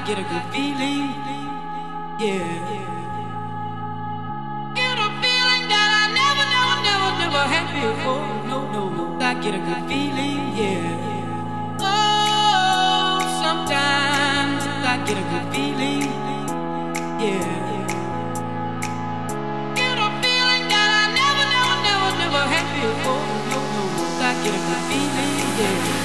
get a good feeling, yeah. Get a feeling that I never had before. No, I get a good feeling, yeah. Oh, sometimes I get a good feeling, yeah. Get a feeling that I never had before. No, I get a good feeling, yeah.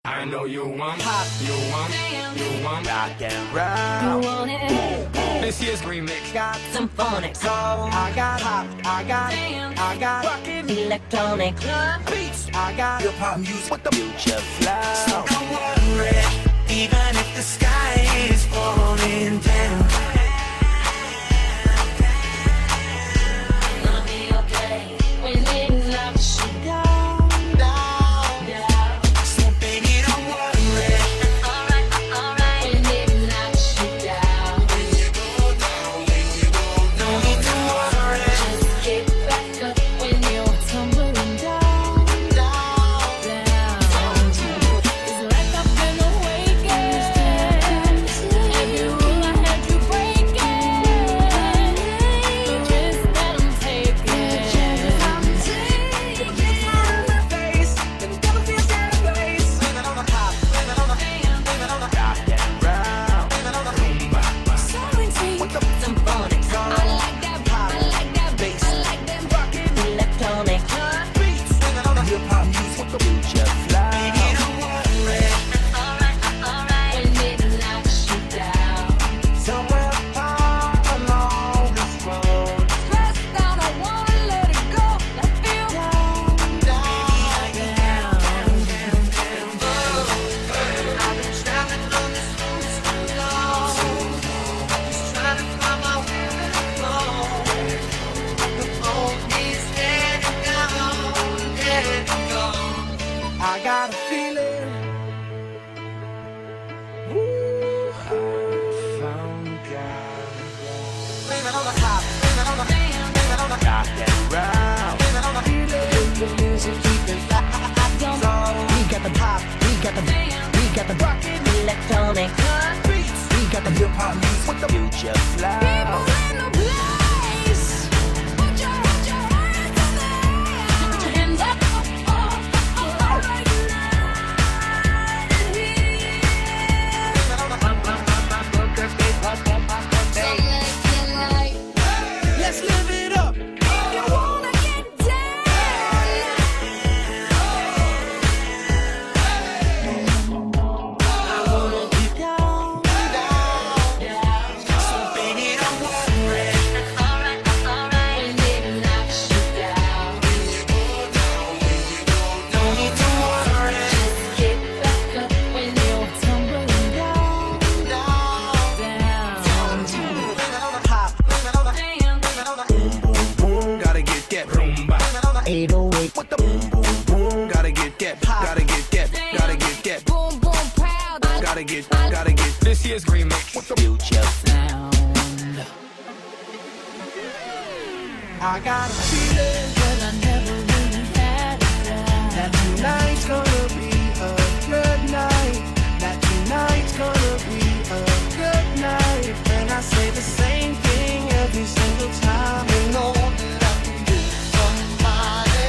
I know you want pop, you want rock and roll. You want it? This year's remix Got some phonics. soul. I got pop, I got rockin' Electronic beats. I got hip hop music with the future flow. So don't worry, even if the sky is falling down. gonna be okay when it knocks you down, down. So baby, don't worry, Alright, when it knocks you down. when you go, no need to worry. Just get back up when you're tumbling down, down. It's like I've been awakened. Every rule I had you breaking. The risk that I'm taking. The kids are in my face, and the devil feels out of place. Living on the pop, living on the living on the rock and roll. living on the rumba. So into with some phonics. I like that pop, I like that bass, I like that rockin' electronic Beats, living on the hip hop music with the Future flow. baby, don't worry. Alright, when it knocks you down. Somewhere far along this road, Press down, I wanna let it go. I feel down, down. I've been traveling on this road so long, just trying to find my way home. The phone is dead and gone. I got a feeling. Ooh, I found God. Living on the top, living on the living on the Rock and roll. living on the feeling. The music keeping we got the pop, we got the rockin' Electronic beats, we got the hip hop music with the Future flow. people in the place. Put your hands I got a feeling but I never really had a doubt that tonight's gonna be a good night. That tonight's gonna be a good night. And I say the same thing every single time. You know that I can get somebody.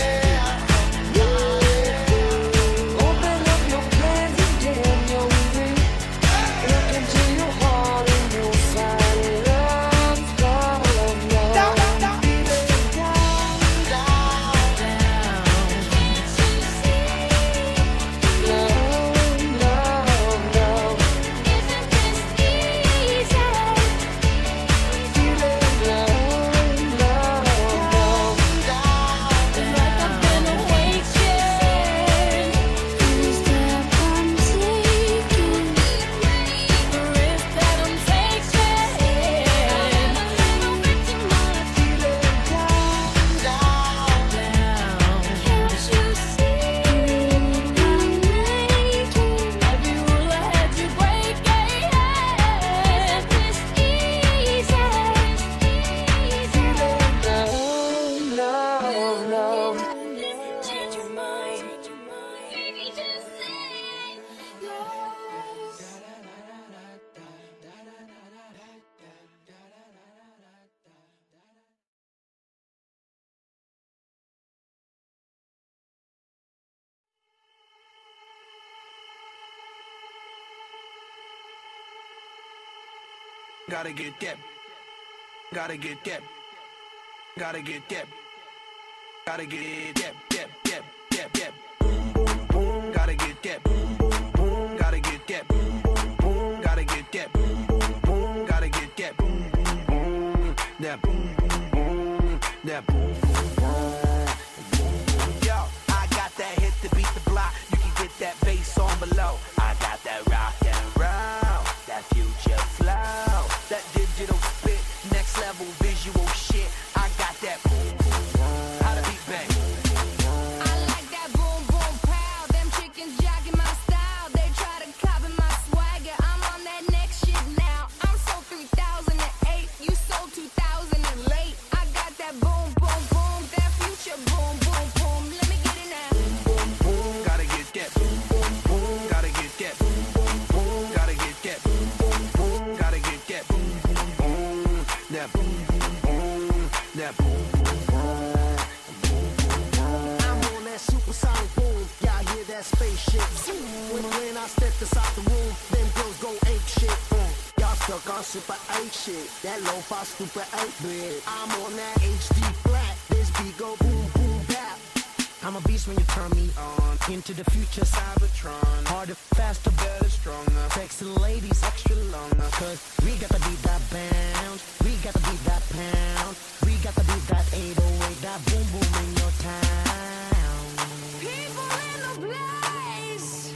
Open up your plans and jam your feet. Look into your heart and you'll find love, love, love. Down, down, down. Feeling down, down, down. Can't you see? Love, love, love. Isn't this easy? Feeling love, love, love. It's like I've been awakened. Every step I'm taking, the risk that I'm taking. Feeling down, down. Can't you see? I'm making every rule I had you breaking. This easy. Feeling love, love, love. Change your mind. Baby, just say yours. Gotta get that. Gotta get that. Gotta get that. Gotta get that. That. Boom, boom, boom. Gotta get that. Boom, boom, boom. Gotta get that. Boom, boom, boom. Gotta get that. Boom, boom, boom. Gotta get that. Boom, boom, boom. That boom, boom, boom. That boom, boom, boom. Yo, I got that hit to beat the block. You can get that bass on below. I got that rock and roll, that future flow, that digital spit, next level visual shit. I got that boom, boom, boom. How to beat bang. I like that boom boom pow. Them chickens jogging my style. They try to copy my swagger. I'm on that next shit now. I'm sold 3008. You sold 2000 and late. I got that boom boom boom. That future boom boom boom. Let me get it now. Boom, boom, gotta get that. Boom, boom, boom, gotta get that. Boom, boom, boom, gotta get that. Boom, boom, boom, gotta get that. Boom, boom, boom, that boom, boom, boom, that boom, boom, boom. I'm on that supersonic boom. Y'all hear that spaceship? When I step inside the room, them girls go ape shit. Y'all stuck on super 8 shit. That lo-fi stupid 8-bit. I'm on that HD flat. This beat go boom boom bap. I'm a beast when you turn me on. Into the future, Cybertron. Harder, faster, better, stronger. Sexy ladies, extra longer. Cause we got to beat that bounce. We got to beat that pound. We got to beat that 808. That boom boom in your town. People in the place.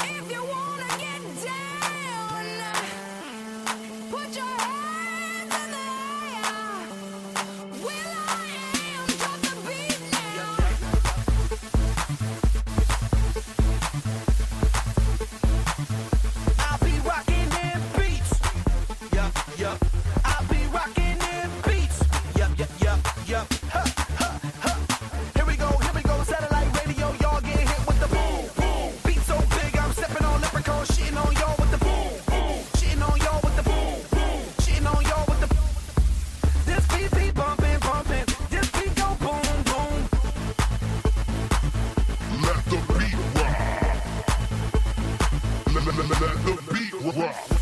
If you wanna get down, put your hands in the air. Will I am drop the beat now. I'll be rocking them beats. Yup, yup. I'll be rocking them beats. Yup, yup, yup, yup. Ha, ha, ha. Here we go, satellite radio. Y'all get hit with the boom, boom. Beat so big, I'm stepping on leprechaun, shitting on y'all with the boom, boom. Shitting on y'all with the boom, boom. Shitting on y'all with the. This beat be bumping, bumping. This beat go boom, boom. Let the beat rock. Let the beat rock.